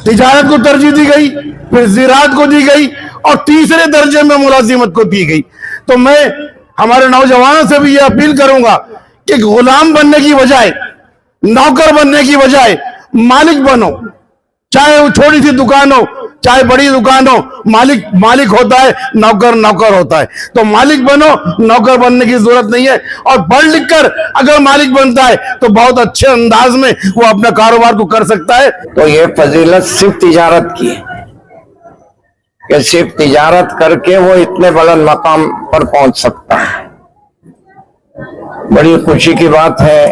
तिजारत को तरजीह दी गई, फिर ज़राअत को दी गई और तीसरे दर्जे में मुलाजिमत को दी गई। तो मैं हमारे नौजवानों से भी ये अपील करूंगा कि गुलाम बनने की बजाय, नौकर बनने की बजाय मालिक बनो। चाहे वो छोटी सी दुकान हो, चाहे बड़ी दुकान हो, मालिक मालिक होता है, नौकर नौकर होता है। तो मालिक बनो, नौकर बनने की जरूरत नहीं है। और पढ़ लिख कर अगर मालिक बनता है तो बहुत अच्छे अंदाज में वो अपना कारोबार को कर सकता है। तो ये फजीलत सिर्फ तिजारत की है कि सिर्फ तिजारत करके वो इतने बुलंद मकाम पर पहुंच सकता है। बड़ी खुशी की बात है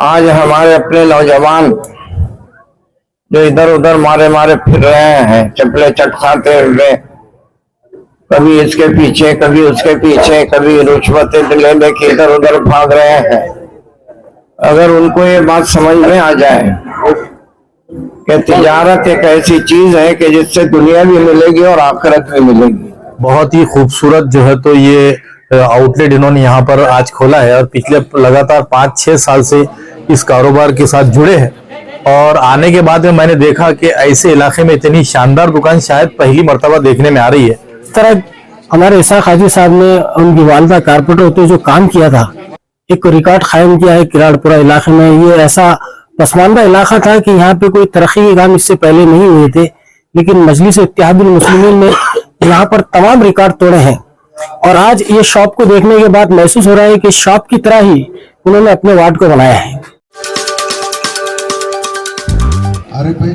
आज हमारे अपने नौजवान जो इधर उधर मारे मारे फिर रहे हैं, चपले चटकाते हुए, कभी इसके पीछे कभी उसके पीछे, कभी रुश्वतें लेने के इधर उधर भाग रहे हैं। अगर उनको ये बात समझ में आ जाए कि तिजारत एक ऐसी चीज है कि जिससे दुनिया भी मिलेगी और आखिरत भी मिलेगी। बहुत ही खूबसूरत जो है तो ये आउटलेट इन्होंने यहाँ पर आज खोला है और पिछले लगातार 5-6 साल से इस कारोबार के साथ जुड़े हैं। और आने के बाद में मैंने देखा कि ऐसे इलाके में इतनी शानदार दुकान शायद पहली मर्तबा देखने में आ रही है। इस तरह हमारे इसाक हाजी साहब ने उनकी वालदा कारपेंटर होते जो काम किया था, एक रिकॉर्ड कायम किया है किराड़पुरा इलाके में। ये ऐसा पसमानदा इलाका था कि यहाँ पे कोई तरक्की के काम इससे पहले नहीं हुए थे, लेकिन मजलिस इत्तेहादुल मुस्लिमीन ने यहाँ पर तमाम रिकॉर्ड तोड़े हैं। और आज ये शॉप को देखने के बाद महसूस हो रहा है कि शॉप की तरह ही उन्होंने अपने वार्ड को बनाया है। अरे भाई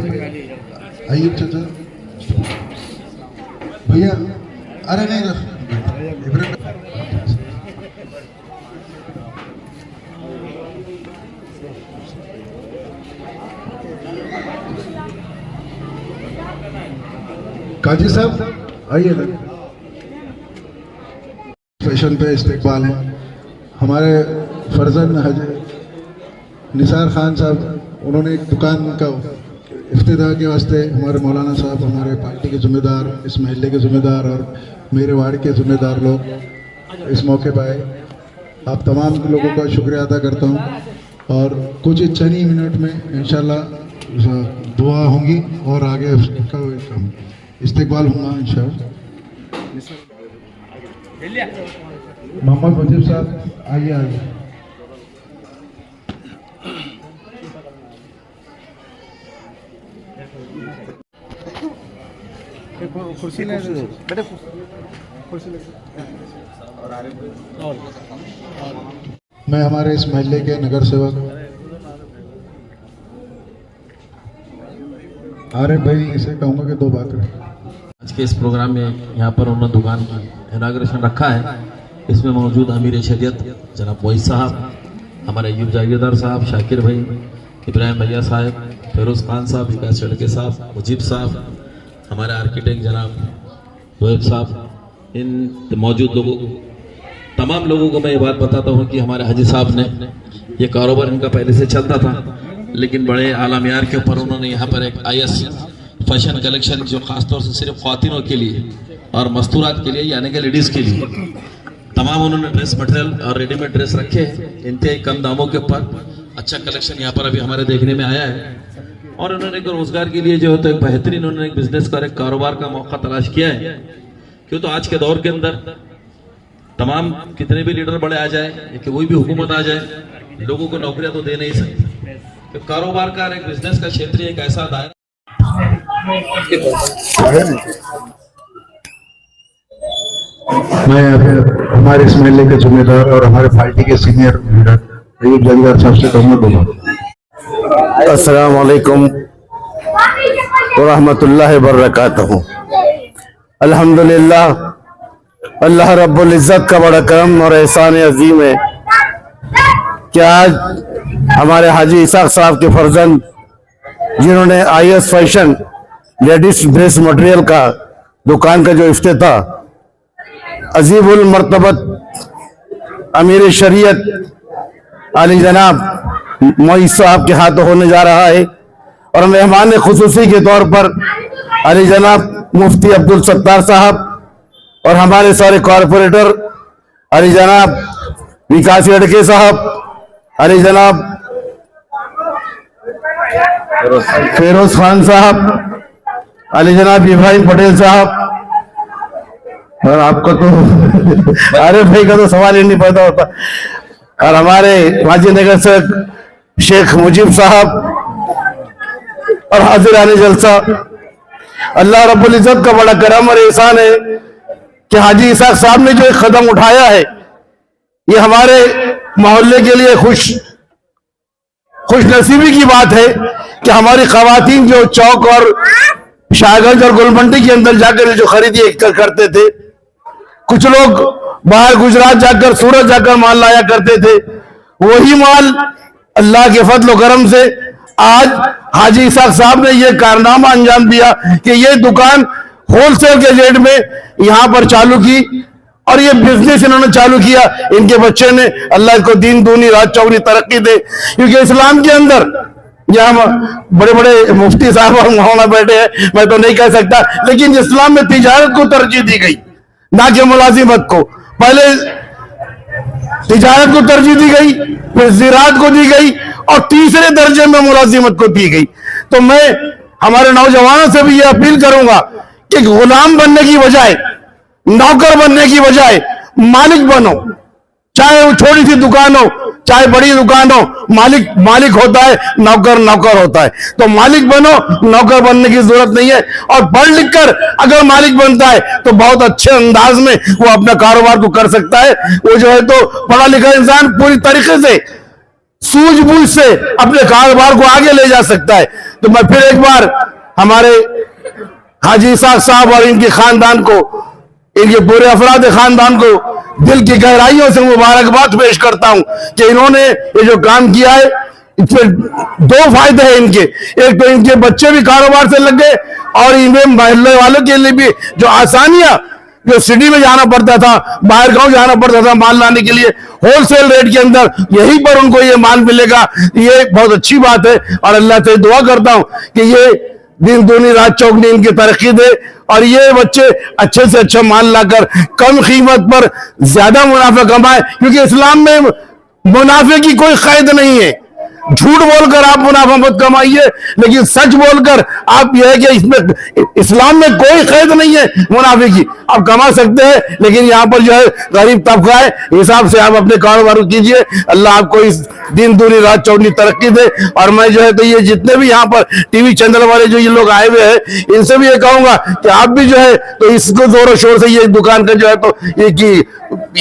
आइए चाचा भैया, अरे नहीं काजी साहब आइए। फैशन पे इस्तेकबाल है हमारे फर्जन हज निसार खान साहब, उन्होंने एक दुकान का इफ्तिताह के वास्ते हमारे मौलाना साहब, हमारे पार्टी के ज़िम्मेदार, इस महल्ले के ज़िम्मेदार और मेरे वार्ड के ज़िम्मेदार लोग इस मौके पर आए। आप तमाम लोगों का शुक्रिया अदा करता हूँ और कुछ चंद ही मिनट में इंशाल्लाह दुआ होंगी और आगे उसका इस्तेकबाल होगा इंशाल्लाह। मोहम्मद वजीब साहब आइए आइए। कुर्सी ले बेटे, कुर्सी ले। मैं हमारे इस महल्ले के नगर सेवक आरिफ भाई इसे कहूँगा कि 2 बातें। आज के इस प्रोग्राम में यहाँ पर उन्होंने दुकान की इनाग्रेशन रखा है। इसमें मौजूद अमीर शरीयत जनाब मोइस साहब, हमारे अयूब जागीरदार साहब, शाकिर भाई, इब्राहिम भैया साहब, फेरोज़ खान साहब, विकास चड़के साहब, मुजीब साहब, हमारे आर्किटेक्ट जनाब जोएब साहब, इन मौजूद लोगों को, तमाम लोगों को मैं ये बात बताता हूँ कि हमारे हाजी साहब ने ये कारोबार इनका पहले से चलता था, लेकिन बड़े आला मियार के ऊपर उन्होंने यहाँ पर एक IS फैशन कलेक्शन जो ख़ासतौर से सिर्फ ख्वातीनों के लिए और मस्तूरात के लिए यानी कि लेडीज़ के लिए तमाम उन्होंने ड्रेस मटेरियल और रेडीमेड ड्रेस रखे हैं इंतहाई कम दामों के ऊपर। अच्छा कलेक्शन यहाँ पर अभी हमारे देखने में आया है और उन्होंने एक रोजगार के लिए जो है तो एक बेहतरीन उन्होंने एक बिजनेस का, एक कारोबार का मौका तलाश किया है। क्यों तो आज के दौर के अंदर तमाम कितने भी लीडर बड़े आ जाए या कोई भी हुकूमत आ जाए, लोगों को नौकरियां तो दे नहीं सकती। तो कारोबार का एक बिजनेस का क्षेत्र एक ऐसा दायरा। मैं हमारे इस महल्ले के जिम्मेदार और हमारे पार्टी के सीनियर लीडर अयूब जागीरदार साहब से कहूँगा। अस्सलाम वालेकुम व रहमतुल्लाहि व बरकातहू। अल्हम्दुलिल्लाह, अल्लाह रब्बुल इज़्ज़त का बड़ा करम और एहसान अजीम है कि आज हमारे हाजी इसाक साहब के फर्जंद जिन्होंने IS fashion ladies dress material का दुकान का जो इफ्तिताह अजीबुल मर्तबत अमीर शरीयत आली जनाब मोइस साहब के हाथों होने जा रहा है और मेहमान खुसूसी के तौर पर अली जनाब मुफ्ती अब्दुल सत्तार साहब और हमारे सारे कॉरपोरेटर अली जनाब विकास लड़के साहब, अली जनाब फिरोज खान साहब, अली जनाब इब्राहिम पटेल साहब, और आपको तो अरे भाई का तो सवाल ही नहीं पैदा होता, और हमारे गाजीनगर से शेख मुजीब साहब और हाजिर आने जलसा। अल्लाह रब्बुल इज्जत का बड़ा करम और एहसान है कि हाजी इसाक साहब ने जो एक कदम उठाया है, ये हमारे मोहल्ले के लिए खुश नसीबी की बात है कि हमारी खवातीन जो चौक और शाहगंज और गोलमंडी के अंदर जाकर जो खरीदी करते थे, कुछ लोग बाहर गुजरात जाकर सूरत जाकर माल लाया करते थे, वही माल अल्लाह के फजल व करम से आज हाजी इसाक साहब ने यह कारनामा अंजाम दिया कि ये दुकान होलसेल के रेट में यहां पर चालू की, और ये बिजनेस इन्होंने चालू किया। इनके बच्चे ने, अल्लाह को दीन दूनी रात चौगनी तरक्की दे, क्योंकि इस्लाम के अंदर यहाँ बड़े बड़े मुफ्ती साहब और मौलाना बैठे हैं, मैं तो नहीं कह सकता, लेकिन इस्लाम में तिजारत को तरजीह दी गई, ना कि मुलाजिमत को। पहले तिजारत को तरजीह दी गई, फिर ज़राअत को दी गई, और तीसरे दर्जे में मुलाजिमत को दी गई। तो मैं हमारे नौजवानों से भी ये अपील करूंगा कि गुलाम बनने की बजाय, नौकर बनने की बजाय मालिक बनो। चाहे वो छोटी सी दुकान हो, चाहे बड़ी दुकान हो, मालिक होता है, नौकर होता है। तो मालिक बनो, नौकर बनने की जरूरत नहीं है। और पढ़ लिख कर अगर मालिक बनता है तो बहुत अच्छे अंदाज में वो अपना कारोबार को कर सकता है। वो जो है तो पढ़ा लिखा इंसान पूरी तरीके से सूझबूझ से अपने कारोबार को आगे ले जा सकता है। तो मैं फिर एक बार हमारे हाजी इसाक साहब और इनके खानदान को, इनके पूरे अफराद खानदान को दिल की गहराइयों से मुबारकबाद पेश करता हूं कि इन्होंने ये जो काम किया है, इसमें दो फायदे हैं इनके। एक तो इनके बच्चे भी कारोबार से लग गए, और इनमें मोहल्ले वालों के लिए भी जो आसानियां, जो सिटी में जाना पड़ता था, बाहर गांव जाना पड़ता था माल लाने के लिए, होलसेल रेट के अंदर यहीं पर उनको ये माल मिलेगा। ये बहुत अच्छी बात है, और अल्लाह से दुआ करता हूं कि ये दिन दूनी रात चौगनी इनकी तरक्की दे, और ये बच्चे अच्छे से अच्छा माल लाकर कम कीमत पर ज्यादा मुनाफा कमाए। क्योंकि इस्लाम में मुनाफे की कोई कैद नहीं है। झूठ बोलकर आप मुनाफा मत कमाइए, लेकिन सच बोलकर आप यह है कि इसमें इस्लाम में कोई कैद नहीं है मुनाफे की, आप कमा सकते हैं। लेकिन यहाँ पर जो है गरीब तबका है, हिसाब से आप अपने कारोबार कीजिए। अल्लाह आपको इस दिन दूनी रात चौगनी तरक्की दे। और मैं जो है तो ये जितने भी यहाँ पर टीवी चैनल वाले जो ये लोग आए हुए हैं, इनसे भी ये कहूंगा कि आप भी जो है तो इसको जोरों शोर से ये दुकान का जो है तो ये की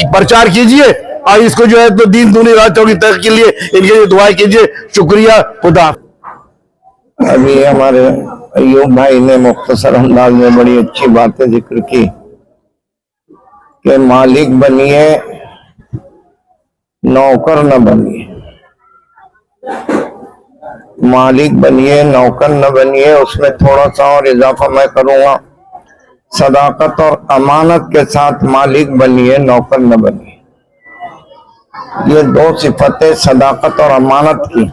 प्रचार कीजिए, और इसको जो है तो दिन दूनी रात चौगनी तरक्की के लिए इनके लिए दुआएं कीजिए। शुक्रिया, खुदा। अभी हमारे अय्यूब भाई ने मुख्तसर अंदाज में बड़ी अच्छी बातें जिक्र की कि मालिक बनिए, नौकर न बनिए। मालिक बनिए, नौकर न बनिए। उसमें थोड़ा सा और इजाफा मैं करूंगा, सदाकत और अमानत के साथ मालिक बनिए, नौकर न बनिए। ये दो सिफतें सदाकत और अमानत की,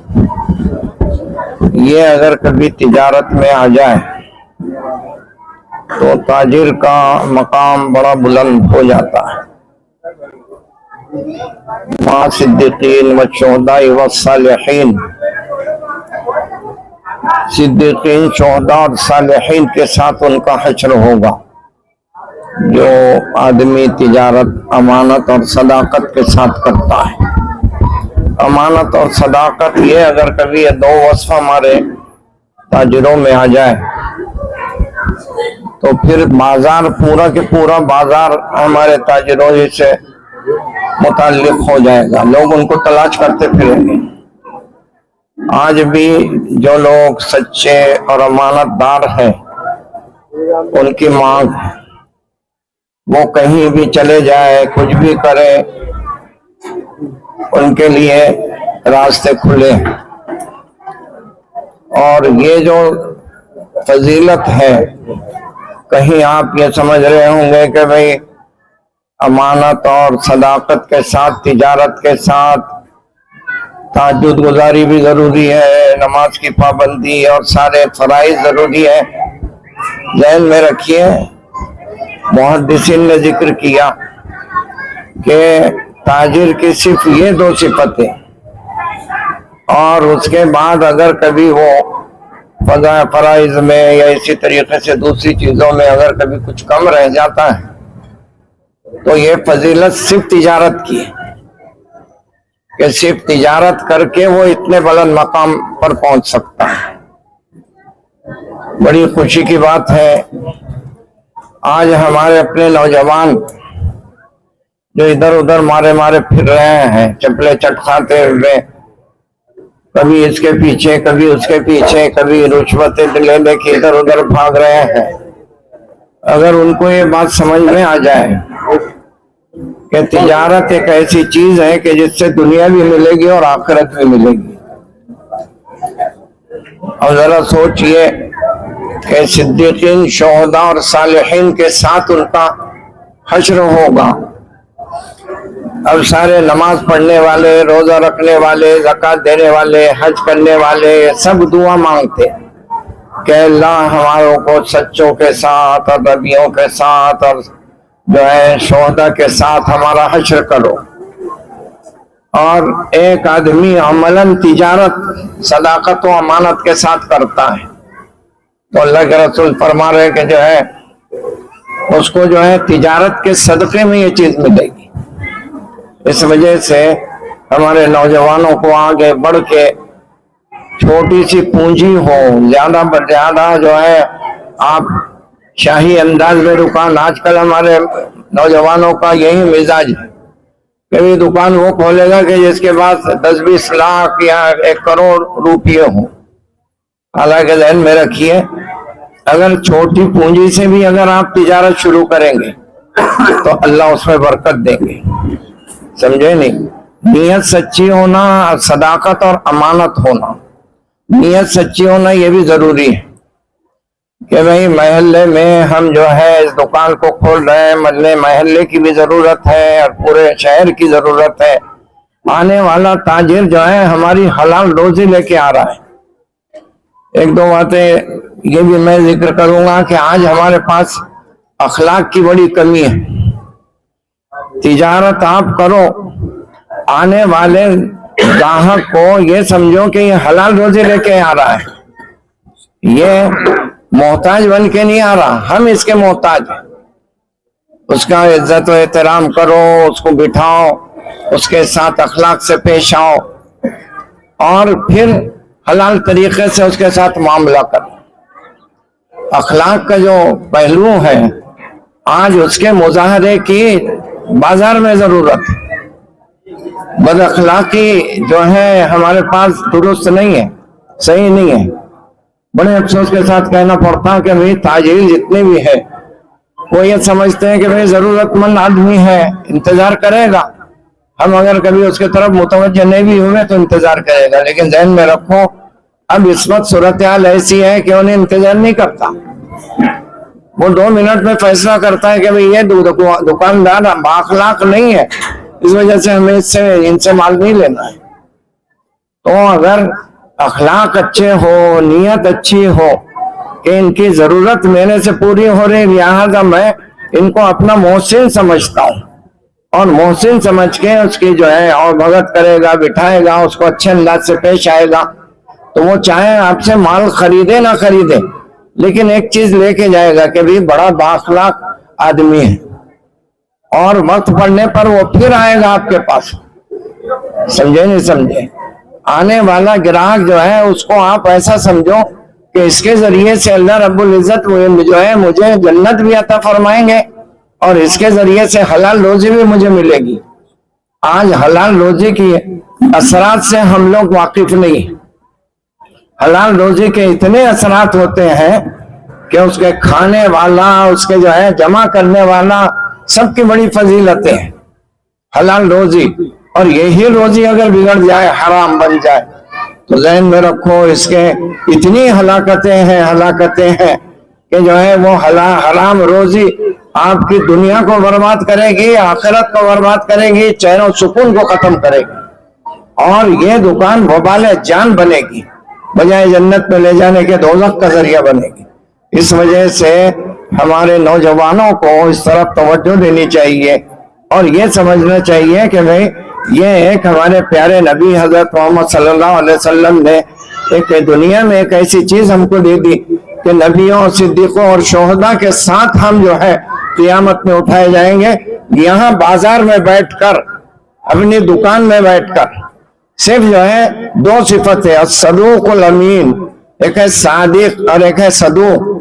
ये अगर कभी तिजारत में आ जाए तो ताजिर का मकाम बड़ा बुलंद हो जाता है। मां सिद्दीकीन व शुहदा व सालिहीन, सिद्दीकीन, शुहदा और सालिहीन के साथ उनका हश्र होगा। जो आदमी तिजारत अमानत और सदाकत के साथ करता है। अमानत और सदाकत, ये अगर कभी ये दो वस्फ हमारे ताजिरों में आ जाए तो फिर बाजार, पूरा के पूरा बाजार हमारे ताजिरों से मुताल्लिक हो जाएगा। लोग उनको तलाश करते फिरेंगे। आज भी जो लोग सच्चे और अमानतदार हैं, उनकी मांग है, वो कहीं भी चले जाए, कुछ भी करे, उनके लिए रास्ते खुले। और ये जो फजीलत है, कहीं आप ये समझ रहे होंगे कि भाई अमानत और सदाकत के साथ, तिजारत के साथ तहज्जुद गुजारी भी जरूरी है, नमाज की पाबंदी और सारे फराइज जरूरी है। ध्यान में रखिए, मुहद्दिसीन ने जिक्र किया कि ताजिर की सिर्फ ये दो सिफतें, और उसके बाद अगर कभी वो फराइज में या इसी तरीके से दूसरी चीजों में अगर कभी कुछ कम रह जाता है तो ये फजीलत सिर्फ तिजारत की है कि सिर्फ तिजारत करके वो इतने बुलंद मकाम पर पहुंच सकता है। बड़ी खुशी की बात है आज हमारे अपने नौजवान जो इधर उधर मारे मारे फिर रहे हैं, चपले चटखाते हुए, कभी इसके पीछे कभी उसके पीछे, कभी रुश्वतें ले लेके इधर उधर भाग रहे हैं। अगर उनको ये बात समझ में आ जाए कि तिजारत एक ऐसी चीज है कि जिससे दुनिया भी मिलेगी और आखिरत भी मिलेगी। और जरा सोचिए कि सिद्दीकीन, शोहदा और सालिहीन के साथ उनका हश्र होगा। अब सारे नमाज पढ़ने वाले, रोजा रखने वाले, ज़कात देने वाले, हज करने वाले सब दुआ मांगते कि अल्लाह हमारों को सच्चों के साथ और नबियों के साथ और जो है शोहदा के साथ हमारा हश्र करो। और एक आदमी अमलन तिजारत सदाकत व अमानत के साथ करता है तो अल्लाह के रसूल फरमा रहे कि जो है उसको जो है तिजारत के सदक़े में ये चीज मिलेगी। इस वजह से हमारे नौजवानों को आगे बढ़ के छोटी सी पूंजी हो, ज्यादा ज्यादा जो है आप शाही अंदाज में दुकान, आजकल हमारे नौजवानों का यही मिजाज है कि दुकान वो खोलेगा कि जिसके पास 10-20 लाख या 1 करोड़ रुपये हो। हालांकि ध्यान में रखिए अगर छोटी पूंजी से भी अगर आप तिजारत शुरू करेंगे तो अल्लाह उसमें बरकत देंगे, समझे नहीं। नीयत सच्ची होना, सदाकत और अमानत होना, नीयत सच्ची होना ये भी जरूरी है कि भाई महल्ले में हम जो है इस दुकान को खोल रहे हैं, महल्ले की भी जरूरत है और पूरे शहर की जरूरत है। आने वाला ताजिर जो है हमारी हलाल रोजी लेके आ रहा है। एक दो बातें ये भी मैं जिक्र करूंगा कि आज हमारे पास अखलाक की बड़ी कमी है। तिजारत आप करो, आने वाले ग्राहक को ये समझो कि ये हलाल रोजी लेके आ रहा है, ये मोहताज बन के नहीं आ रहा, हम इसके मोहताज हैं। उसका इज्जत व एहतराम करो, उसको बिठाओ, उसके साथ अखलाक से पेश आओ और फिर हलाल तरीके से उसके साथ मामला करो। अखलाक का जो पहलू है आज उसके मुजाहरे की बाजार में जरूरत है। बद अखलाकी जो है हमारे पास दुरुस्त नहीं है, सही नहीं है। बड़े अफसोस के साथ कहना पड़ता है कि भाई ताजिर जितने भी है वो ये समझते हैं कि भाई जरूरतमंद आदमी है, इंतजार करेगा, हम अगर कभी उसके तरफ मुतवज्जह नहीं भी हुए तो इंतजार करेगा। लेकिन ध्यान में रखो अब इस वक्त सूरत हाल ऐसी है कि उन्हें इंतजार नहीं करता, वो 2 मिनट में फैसला करता है कि भाई ये दुकानदार बाखलाक नहीं है, इस वजह से हमें इनसे माल नहीं लेना है। तो अगर अखलाक अच्छे हो, नीयत अच्छी हो कि इनकी जरूरत मेरे से पूरी हो रही, लिहाजा मैं इनको अपना मोहसिन समझता हूँ और मोहसिन समझ के उसकी जो है और मदद करेगा, बिठाएगा, उसको अच्छे अंदाज से पेश आएगा, तो वो चाहे आपसे माल खरीदे ना खरीदे लेकिन एक चीज लेके जाएगा कि भाई बड़ा बाखलाक आदमी है और वक्त पड़ने पर वो फिर आएगा आपके पास। समझे नहीं समझे? आने वाला ग्राहक जो है उसको आप ऐसा समझो कि इसके जरिए से अल्लाह रब्बुल इज्जत जो है मुझे जन्नत भी अता फरमाएंगे और इसके जरिए से हलाल रोजी भी मुझे मिलेगी। आज हलाल रोजी की असरात से हम लोग वाकिफ नहीं। हलाल रोजी के इतने असरात होते हैं कि उसके खाने वाला, उसके जो है जमा करने वाला, सबकी बड़ी फजीलतें हैं हलाल रोजी। और यही रोजी अगर बिगड़ जाए, हराम बन जाए, तो ज़हन में रखो इसके इतनी हलाकतें हैं कि जो है वो हराम रोजी आपकी दुनिया को बर्बाद करेगी, आखिरत को बर्बाद करेगी, चैन और सुकून को खत्म करेगी और ये दुकान वबाल जान बनेगी, बजाय जन्नत में ले जाने के दोज़ख का जरिया बनेगी। इस वजह से हमारे नौजवानों को इस तरफ तवज्जो देनी चाहिए और ये समझना चाहिए कि भाई ये एक हमारे प्यारे नबी हजरत मोहम्मद सल्लल्लाहु अलैहि वसल्लम ने एक दुनिया में एक ऐसी चीज हमको दे दी कि नबियों, सिद्दीकों और शोहदा के साथ हम जो है क़ियामत में उठाए जाएंगे। यहाँ बाजार में बैठकर, अपनी दुकान में बैठकर सिर्फ जो है दो सिफत है, सदूकुल अमीन, एक है सादिक और एक है सदूक।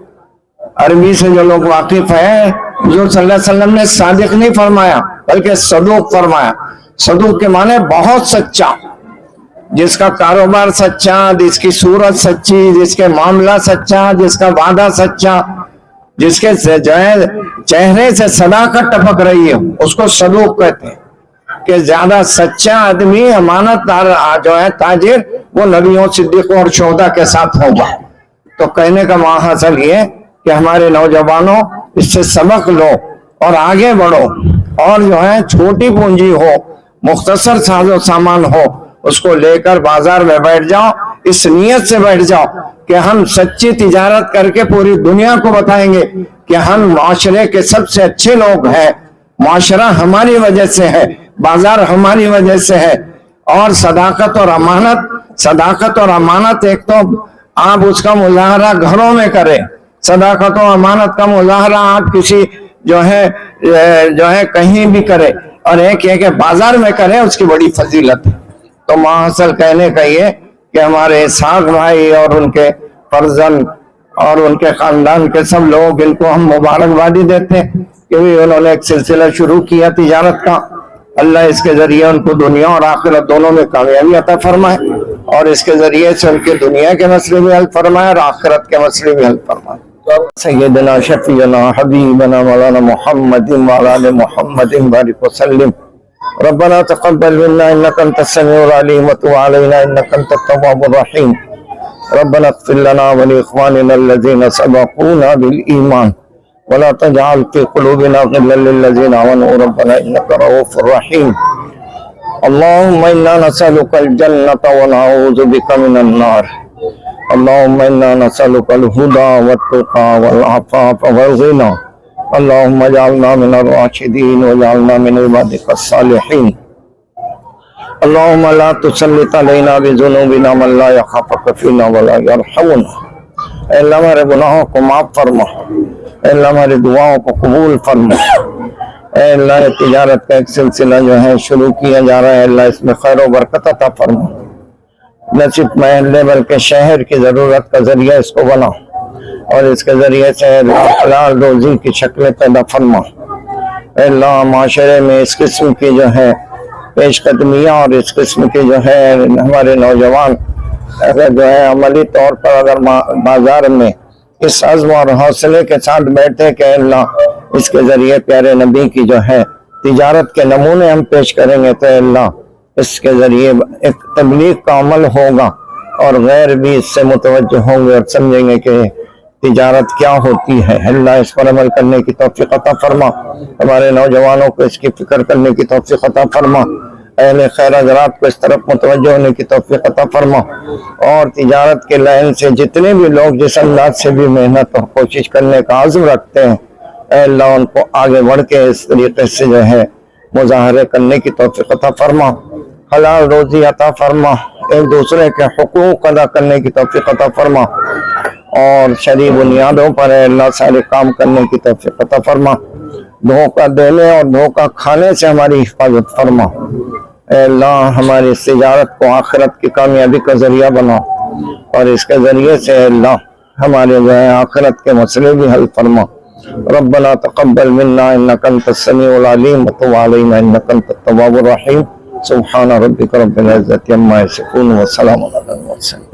अरबी से जो लोग वाकिफ है, हुज़ूर सल्लल्लाहु अलैहि वसल्लम ने सादिक नहीं फरमाया बल्कि सदूक फरमाया। सदूक के माने बहुत सच्चा, जिसका कारोबार सच्चा, जिसकी सूरत सच्ची, जिसके मामला सच्चा, जिसका वादा सच्चा, जिसके जो है चेहरे से सदाकत टपक रही है, उसको सदूक कहते हैं। कि ज्यादा सच्चा आदमी, अमानतदार जो है ताजिर, वो नबियों, सिद्दीकों और शोहदा के साथ होगा। तो कहने का महाअसल ये कि हमारे नौजवानों, इससे सबक लो और आगे बढ़ो, और जो है छोटी पूंजी हो, मुख्तसर साजो सामान हो, उसको लेकर बाजार में बैठ जाओ। इस नियत से बैठ जाओ कि हम सच्ची तिजारत करके पूरी दुनिया को बताएंगे कि हम माशरे के सबसे अच्छे लोग हैं, माशरा हमारी वजह से है, बाजार हमारी वजह से है। और सदाकत और अमानत एक तो आप उसका मुजाहरा घरों में करें, सदाकत और अमानत का मुजाहरा आप किसी जो है कहीं भी करें, और एक है बाजार में करें, उसकी बड़ी फजीलत है। तो महाअसल कहने का ये कि हमारे इसहाक भाई और उनके फर्जन और उनके खानदान के सब लोग, इनको हम मुबारकबादी देते हैं कि उन्होंने एक सिलसिला शुरू किया तिजारत का। अल्लाह इसके जरिए उनको दुनिया और आखिरत दोनों में कामयाबी अता फरमाए, और इसके जरिए से उनके दुनिया के मसले भी हल फरमाए और आखिरत के मसले भी हल फरमाए। सय्यदना शफीना हबीबना मौलाना मुहम्मदिन व अला आलि मुहम्मदिन बारिक वसल्लिम। रब्बना तक़ब्बल मिन्ना इन्नका अंतस समीउल अलीम व तुब अलैना इन्नका अंतत तव्वाबुर रहीम। रब्बना इग़फिर लना व लिइख़वानिना अल्लज़ीना सबक़ूना बिल ईमान व ला तजअल फ़ी क़ुलूबिना ग़िल्लन लिल्लज़ीना आमनू रब्बना इन्नका रऊफ़ुर रहीम। अल्लाहुम्मा इन्ना नसअलुकल जन्नता व नऊज़ु बिका मिनन नार। अल्लाहुम्मा इन्ना नसअलुकल हुदा वत्तुक़ा वल अफ़ाफ़ वल ग़िना। अल्लाहुम्मा जअलना मिनर राशिदीन वजअलना मिन इबादिकस सालिहीन। अल्लाहुम्मा ला तुसल्लित अलैना बिज़ुनूबिना मन ला यख़ाफ़ुका फ़ीना वला यरहमुना। ऐ अल्लाह हमारे गुनाहों को माफ़ फरमा, ऐ अल्लाह हमारी दुआओं को कबूल फरमा। ऐ अल्लाह तिजारत का एक सिलसिला जो है शुरू किया जा रहा है, अल्लाह इसमें खैर व बरकत अता फरमा। न सिर्फ महल्ले बल्कि शहर की ज़रूरत का जरिया इसको बना, और इसके जरिए से हलाल रोजी की शक्लें पैदा फरमा। अल्लाह माशरे में इस किस्म की जो है पेशकदमियाँ और इस किस्म के जो है हमारे नौजवान अगर जो है अमली तौर पर अगर बाजार में इस अज़्म और हौसले के साथ बैठे कि अल्लाह इसके जरिए प्यारे नबी की जो है तिजारत के नमूने हम पेश करेंगे, तो अल्लाह इसके जरिए एक तबलीग का अमल होगा और गैर भी इससे मुतवज्जो होंगे और समझेंगे कि तिजारत क्या होती है। अल्लाह इस पर अमल करने की तौफीक अता फरमा, हमारे नौजवानों को इसकी फिक्र करने की तौफीक अता फरमा, अहले खैर हज़रात को इस तरफ मुतवज्जो होने की तौफीक अता फरमा। और तिजारत के लाइन से जितने भी लोग जिस अंदाज से भी मेहनत और कोशिश करने का आज़म रखते हैं, अल्लाह उनको आगे बढ़ के इस तरीके से जो है मुजाहरे करने की तौफीक अता फरमा, हलाल रोजी अता फरमा, एक दूसरे के हुकूक अदा करने की तौफीक अता फरमा, और शरई बुनियादों पर अल्लाह सारे काम करने की तौफीक अता फरमा। धोखा देने और धोखा खाने से हमारी हिफाजत फरमा। अल्लाह हमारी इस तिजारत को आखिरत की कामयाबी का जरिया बना, और इसके जरिए से अल्लाह हमारे जो है आखिरत के मसले भी हल फरमा। रब्बना तक़ब्बल मिन्ना इन्नका अंतस समीउल अलीम व तुब अलैना इन्नका अंतत तव्वाबुर रहीम। सुब्हान रब्बिका रब्बिल इज़्ज़ति अम्मा यसिफून व सलामुन अलल मुरसलीन।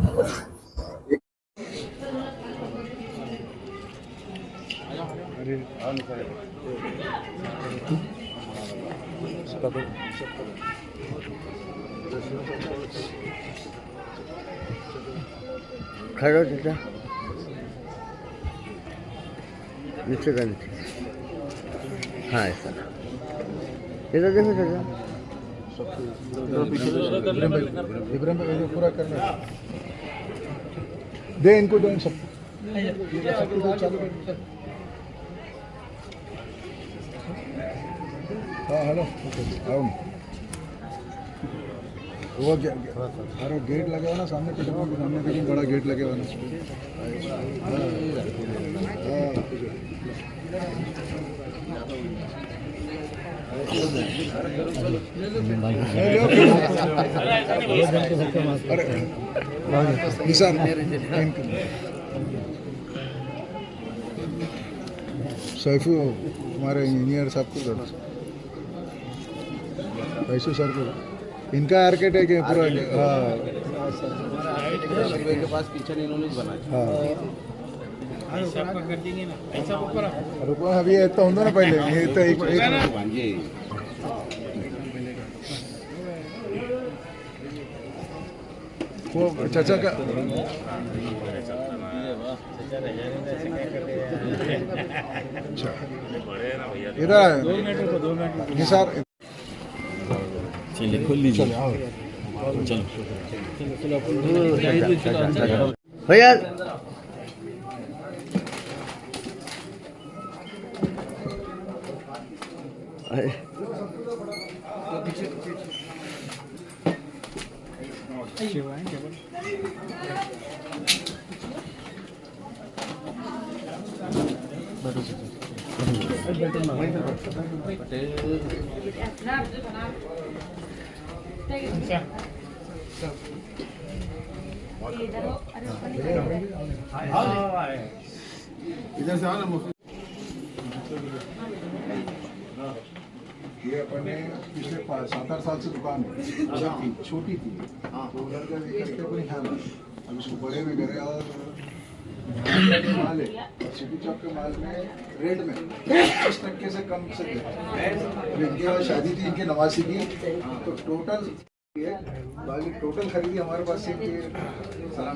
खड़ो चाचा, नीचे का नीचे, हाँ ऐसा इधर देखो चाचा, इब्राहिम भाई पूरा करना दे, इनको दो, इन सब चालू कर। हाँ हेलो, आओ। वो अरे गेट लगे हुआ ना सामने पेट्रोल पंप के सामने, लेकिन बड़ा गेट लगे हुआ ना। अरे निसार सैफू हमारे इंजीनियर साहब को वैसे सर को इनका आर्किटेक्ट है कि पूरा के पास पीछे इन्होंने बनाया। रुको अभी ये तो होंगे ना पहले, ये तो एक वो चाचा का इधर निसार चलिए खोल लीजिए। भैया इधर से आना। ये अपने पिछले 7-8 साल से दुकान थी, छोटी थी, तो उधर का देखते कोई है ना, अब इसको बड़े में करे और माल है सिटी चौक के माल में रेट में 25% से कम से इनके बाद शादी थी इनके नवासी की, तो टोटल बाकी टोटल खरीदी हमारे पास से सलाम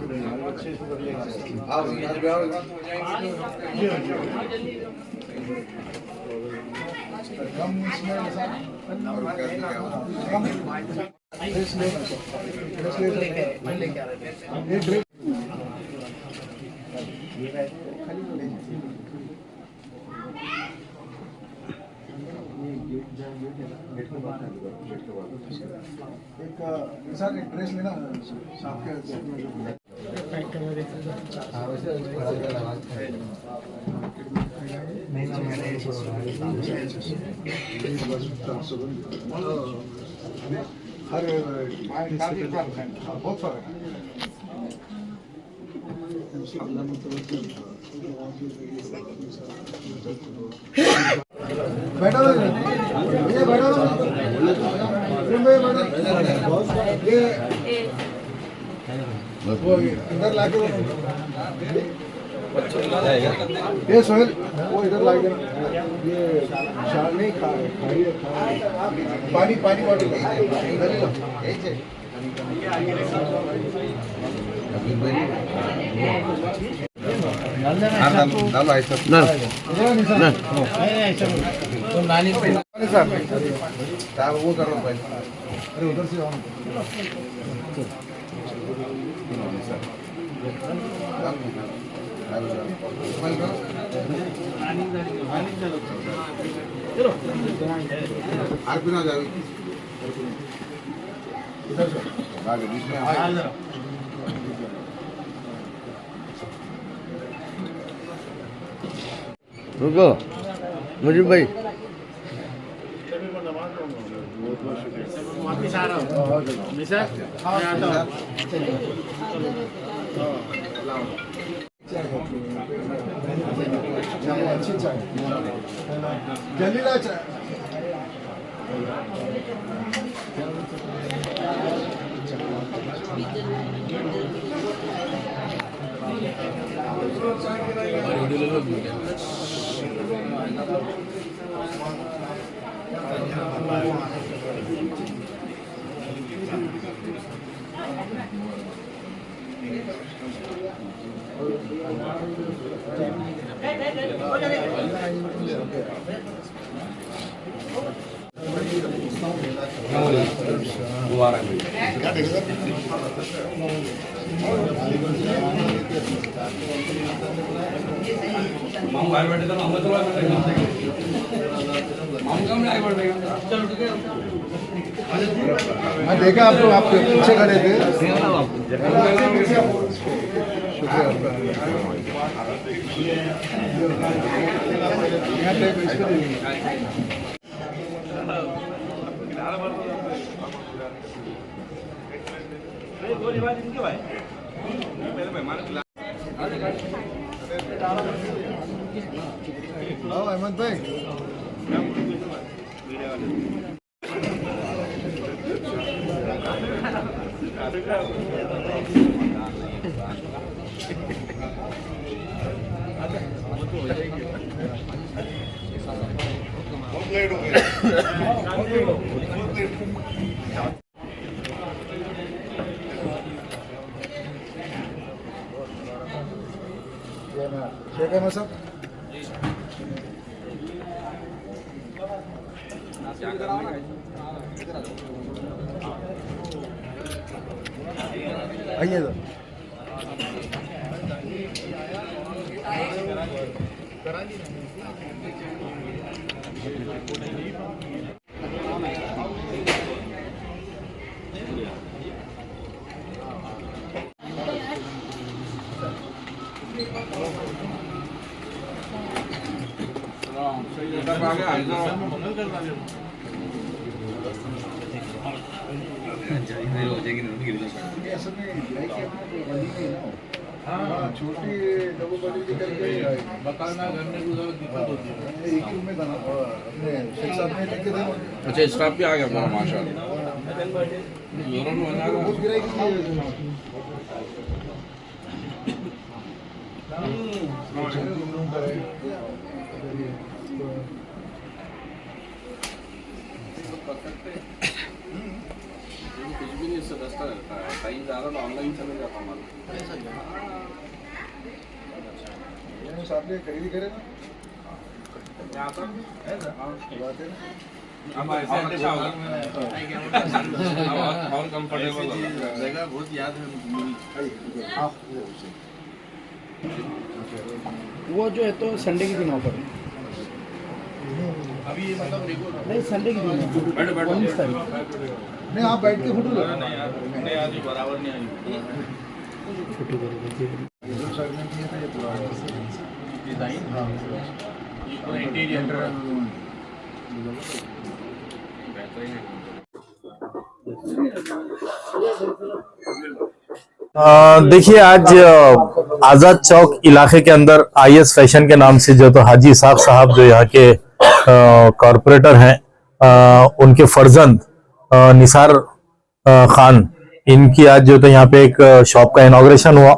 कम इसमें एक ड्रेस लेना साफ के हर बहुत फर्क है। बैठो ये बैठो ये वो इधर लाके ये सोहेल वो इधर लाके ये शाल नहीं खा पानी पानी बॉटल वो करो पहले। अरे उधर से आओ बिना जाओ इधर से आगे बीच में रुको मुझे भाई अच्छी चाय जलीला चाय मैं देखा आप लोग आपके पीछे खड़े थे। शुक्रिया आपका। यहाँ पे इसको आओ अहमद भाई। शेख अहमद साहब आइए इधर। हाँ छोटी डबल बड़ी की करके मकान करने को दिक्कत होती है। एक ही रूम में बना अपने शेख साहब ने लेके दे। अच्छा स्टाफ भी आ गया हमारा माशाल्लाह। बहुत गिराई कुछ भी नहीं इससे रास्ता रहता है। टाइम ज़्यादा तो ऑनलाइन चले जाता हमारा। साहब ने खरीदी करे ना यहाँ पर है ना। बात है ना। अब ऐसे अच्छा होगा और कंफर्टेबल जगह बहुत याद है। वो जो है तो संडे के दिन ऑफर अभी मतलब नहीं, संडे के दिन बैठो 19 तारीख। नहीं आप बैठ के फोटो लो। नहीं आज बराबर नहीं आई देखिए आज आजाद चौक इलाके के अंदर आईएस फैशन के नाम से जो तो हाजी इसाक साहब जो यहाँ के कॉरपोरेटर हैं, उनके फर्जंद निसार खान, इनकी आज जो तो यहाँ पे एक शॉप का इनॉग्रेशन हुआ।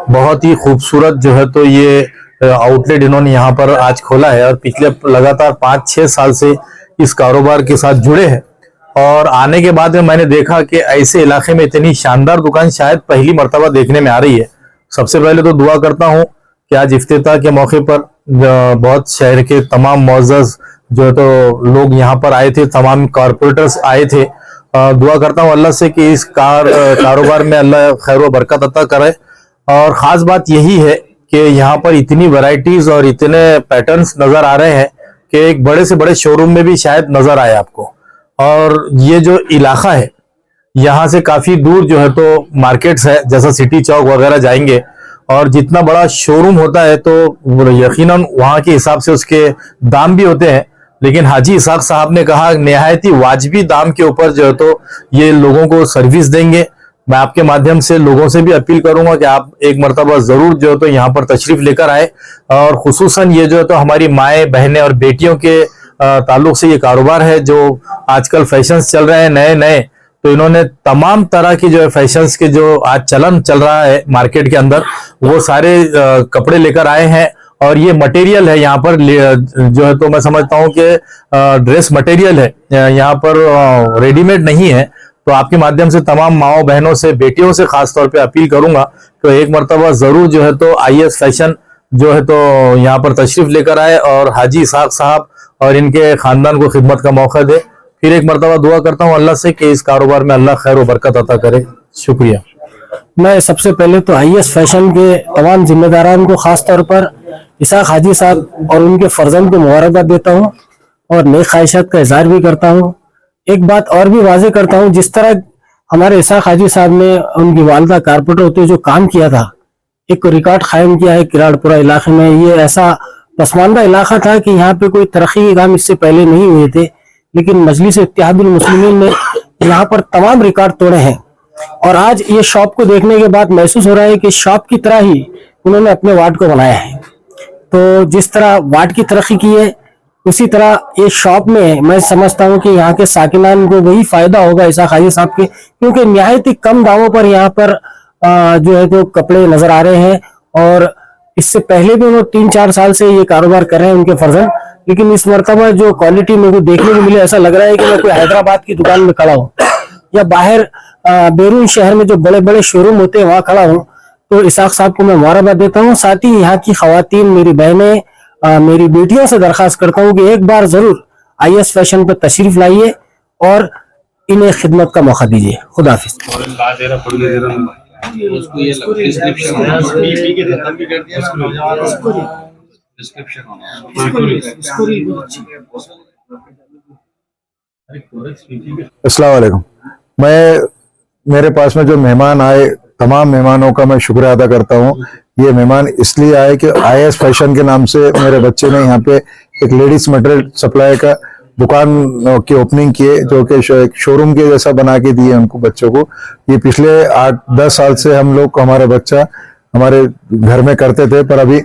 बहुत ही खूबसूरत जो है तो ये आउटलेट इन्होंने यहाँ पर आज खोला है और पिछले लगातार 5-6 साल से इस कारोबार के साथ जुड़े हैं। और आने के बाद में मैंने देखा कि ऐसे इलाके में इतनी शानदार दुकान शायद पहली मर्तबा देखने में आ रही है। सबसे पहले तो दुआ करता हूं कि आज इफ्तिताह के मौके पर बहुत शहर के तमाम मुअज़्ज़ज़ जो है तो लोग यहाँ पर आए थे, तमाम कॉरपोरेटर्स आए थे। दुआ करता हूँ अल्लाह से कि इस कारोबार में अल्लाह खैर व बरकत अता करे। और ख़ास बात यही है कि यहाँ पर इतनी वैरायटीज और इतने पैटर्न्स नज़र आ रहे हैं कि एक बड़े से बड़े शोरूम में भी शायद नज़र आए आपको। और ये जो इलाका है यहाँ से काफी दूर जो है तो मार्केट्स है, जैसा सिटी चौक वगैरह जाएंगे और जितना बड़ा शोरूम होता है तो यकीनन वहाँ के हिसाब से उसके दाम भी होते हैं। लेकिन हाजी इसाक साहब ने कहा निहायत ही वाजिबी दाम के ऊपर जो है तो ये लोगों को सर्विस देंगे। मैं आपके माध्यम से लोगों से भी अपील करूंगा कि आप एक मरतबा जरूर जो है तो यहाँ पर तशरीफ लेकर आए। और खुसूसन ये जो है तो हमारी माएँ बहनें और बेटियों के ताल्लुक से ये कारोबार है जो आजकल फैशंस चल रहे हैं नए नए, तो इन्होंने तमाम तरह की जो है फैशंस के जो आज चलन चल रहा है मार्केट के अंदर वो सारे कपड़े लेकर आए हैं। और ये मटेरियल है यहाँ पर जो है तो मैं समझता हूँ कि ड्रेस मटेरियल है, यहाँ पर रेडीमेड नहीं है। तो आपके माध्यम से तमाम माओ बहनों से बेटियों से खास तौर पे अपील करूंगा तो एक मरतबा जरूर जो है तो आईएस फैशन जो है तो यहाँ पर तशरीफ लेकर आए और हाजी इसाक साहब और इनके खानदान को खिदमत का मौका दे। फिर एक मरतबा दुआ करता हूँ अल्लाह से कि इस कारोबार में अल्लाह खैर व बरकत अता करे। शुक्रिया। मैं सबसे पहले तो आईएस फैशन के तमाम जिम्मेदारान को खास तौर पर इसाक हाजी साहब और उनके फर्जंद को मुबारकबाद देता हूँ और नेक ख्वाहिशात का इजहार भी करता हूँ। एक बात और भी वाजे करता हूँ, जिस तरह हमारे इसाक हाजी साहब ने उनकी वालदा कारपोरेटर होते जो काम किया था, एक रिकॉर्ड कायम किया है किराड़पुरा इलाके में। ये ऐसा पसमानदा इलाका था कि यहाँ पे कोई तरक्की के काम इससे पहले नहीं हुए थे, लेकिन मजलिस इत्तेहादुल मुस्लिमीन ने यहाँ पर तमाम रिकॉर्ड तोड़े हैं। और आज ये शॉप को देखने के बाद महसूस हो रहा है कि शॉप की तरह ही उन्होंने अपने वार्ड को बनाया है। तो जिस तरह वार्ड की तरक्की की है, उसी तरह ये शॉप में मैं समझता हूँ कि यहाँ के साकिनान को वही फायदा होगा इसाक हाजी साहब के, क्योंकि निहायत ही कम दामों पर यहाँ पर जो है तो कपड़े नजर आ रहे हैं। और इससे पहले भी उन्होंने 3-4 साल से ये कारोबार कर रहे हैं उनके फर्जंद, लेकिन इस मरतबा जो क्वालिटी मेरे को देखने को मिली, ऐसा लग रहा है कि मैं कोई हैदराबाद की दुकान में खड़ा हूँ या बाहर बैरून शहर में जो बड़े बड़े शोरूम होते हैं वहां खड़ा हूँ। तो इसाक साहब को मैं मुबारकबाद देता हूँ। साथ ही यहाँ की खवातीन, मेरी बहनें, मेरी बेटियों से दरखास्त करता हूँ कि एक बार जरूर IS फैशन पर तशरीफ लाइए और इन्हें खिदमत का मौका दीजिए। खुदा हाफिज। उसको ये डिस्क्रिप्शन होना डिस्क्रिप्शन अस्सलाम वालेकुम। मेरे पास में जो मेहमान आए, तमाम मेहमानों का मैं शुक्रिया अदा करता हूँ। ये मेहमान इसलिए आए कि IS फैशन के नाम से मेरे बच्चे ने यहाँ पे एक लेडीज मटेरियल सप्लाई का दुकान की ओपनिंग की है, जो कि एक शोरूम के जैसा बना के दिए उनको बच्चों को। ये पिछले 8-10 साल से हम लोग हमारा बच्चा हमारे घर में करते थे, पर अभी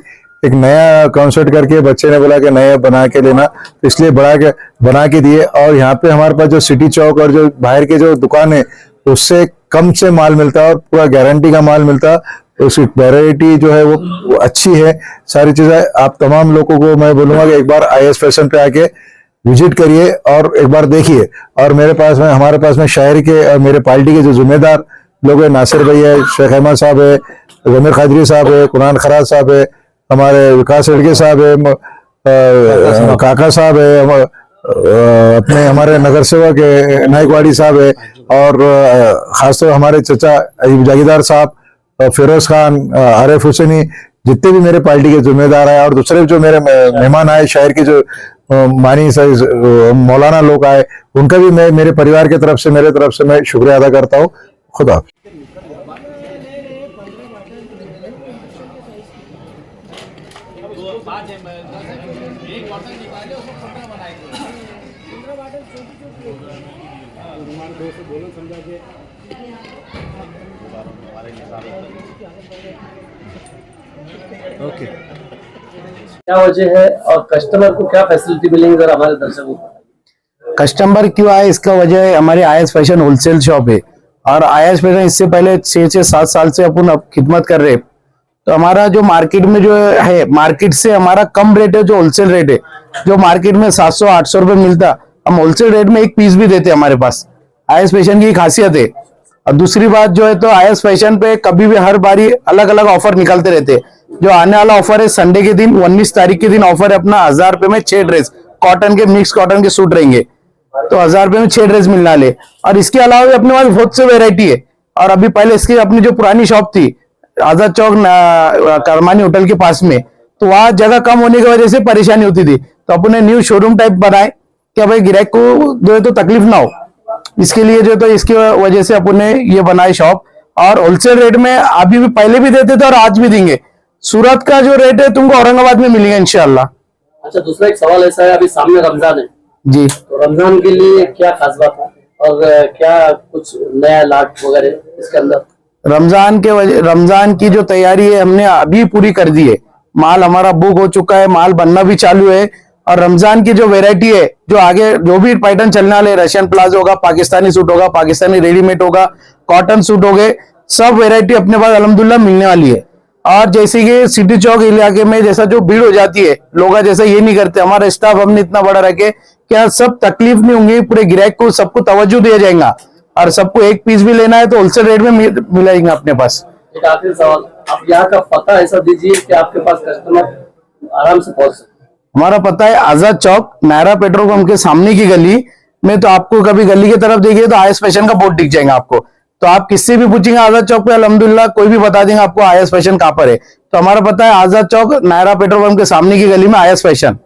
एक नया कॉन्सेप्ट करके बच्चे ने बोला कि नया बना के लेना, तो इसलिए बना के दिए। और यहाँ पे हमारे पास जो सिटी चौक और जो बाहर के जो दुकान है उससे कम से माल मिलता है और पूरा गारंटी का माल मिलता है। उसकी वैरायटी जो है वो अच्छी है। सारी चीजें आप तमाम लोगों को मैं बोलूंगा कि एक बार IS फैशन पे आके विजिट करिए और एक बार देखिए। और हमारे पास में शहर के और मेरे पार्टी के जो जिम्मेदार लोग हैं, नासिर भाई है, शेख अहमद साहब है, जमीर खादरी साहब है, कुरान खराज साहब है, हमारे विकास रेड्डी साहब है, काका साहब है, अपने हमारे नगर सेवक है नायकवाड़ी साहब है, और खासतौर हमारे चचा अयूब जागीरदार साहब, फिरोज खान, आरिफ हुसैनी, जितने भी मेरे पार्टी के जिम्मेदार आए और दूसरे जो मेरे मेहमान आए, शहर के जो मानी मौलाना लोग आए, उनका भी मैं मेरे परिवार की तरफ से मैं शुक्रिया अदा करता हूँ। खुदा। क्या वजह है और कस्टमर को क्या फैसिलिटी मिलेंगी जरा हमारे दर्शकों को? कस्टमर क्यों आए इसका वजह है हमारे IS फैशन होलसेल शॉप है, और IS फैशन इससे पहले 6-7 साल से अपन खिदमत कर रहे हैं। तो हमारा जो मार्केट में जो है, मार्केट से हमारा कम रेट है, जो होलसेल रेट है, जो मार्केट में 700-800 रुपए मिलता, हम होलसेल रेट में एक पीस भी देते हैं। हमारे पास IS फैशन की खासियत है। और दूसरी बात जो है, तो IS फैशन पे कभी भी हर बारी अलग अलग ऑफर निकालते रहते हैं। जो आने वाला ऑफर है संडे के दिन 19 तारीख के दिन ऑफर है अपना 1000 रुपए में 6 ड्रेस कॉटन के, मिक्स कॉटन के सूट रहेंगे, तो 1000 रुपए में 6 ड्रेस मिलने वाले। और इसके अलावा भी अपने पास बहुत से वेरायटी है। और अभी पहले इसकी अपनी जो पुरानी शॉप थी आजाद चौक करमानी होटल के पास में, तो वहां जगह कम होने की वजह से परेशानी होती थी, तो अपने न्यू शोरूम टाइप बनाए कि भाई ग्राहक को जो है तो तकलीफ ना हो। इसके लिए जो तो इसकी वजह से अपन ने ये बनाई शॉप, और होलसेल रेट में अभी भी पहले भी देते थे और आज भी देंगे। सूरत का जो रेट है तुमको औरंगाबाद में मिलेगा इंशाल्लाह। अच्छा, दूसरा एक सवाल ऐसा है, अभी सामने रमजान है जी, तो रमजान के लिए क्या खास बात है और क्या कुछ नया लाट वगैरह इसके अंदर? रमजान की जो तैयारी है हमने अभी पूरी कर दी है। माल हमारा बुक हो चुका है, माल बनना भी चालू है। और रमजान की जो वैरायटी है, जो आगे जो भी पैटर्न चलने वाले, रशियन प्लाजो होगा, पाकिस्तानी सूट होगा, पाकिस्तानी रेडीमेड होगा, कॉटन सूट हो गए, सब वैरायटी अपने पास अल्हम्दुलिल्लाह मिलने वाली है। और जैसे कि सिटी चौक इलाके में जैसा जो भीड़ हो जाती है, लोग जैसा ये नहीं करते। हमारा स्टाफ हमने इतना बड़ा रखे क्या सब तकलीफ नहीं होंगी, पूरे ग्राहक को सबको तवज्जो दिया जाएगा। और सबको एक पीस भी लेना है तो होलसेल रेट में मिलेगा अपने पास। एक आखिरी सवाल, आप यहाँ का पता ऐसा दीजिए कि आपके पास कस्टमर आराम से पहुंच सके। हमारा पता है आजाद चौक, नायरा पेट्रोल पंप के सामने की गली में। तो आपको कभी गली की तरफ देखिए तो IS फैशन का बोर्ड दिख जाएगा आपको। तो आप किससे भी पूछेंगे आजाद चौक पे अल्हम्दुलिल्लाह कोई भी बता देंगे आपको आईएस फैशन कहाँ पर है। तो हमारा पता है आजाद चौक नायरा पेट्रोल पंप के सामने की गली में आईएस फैशन।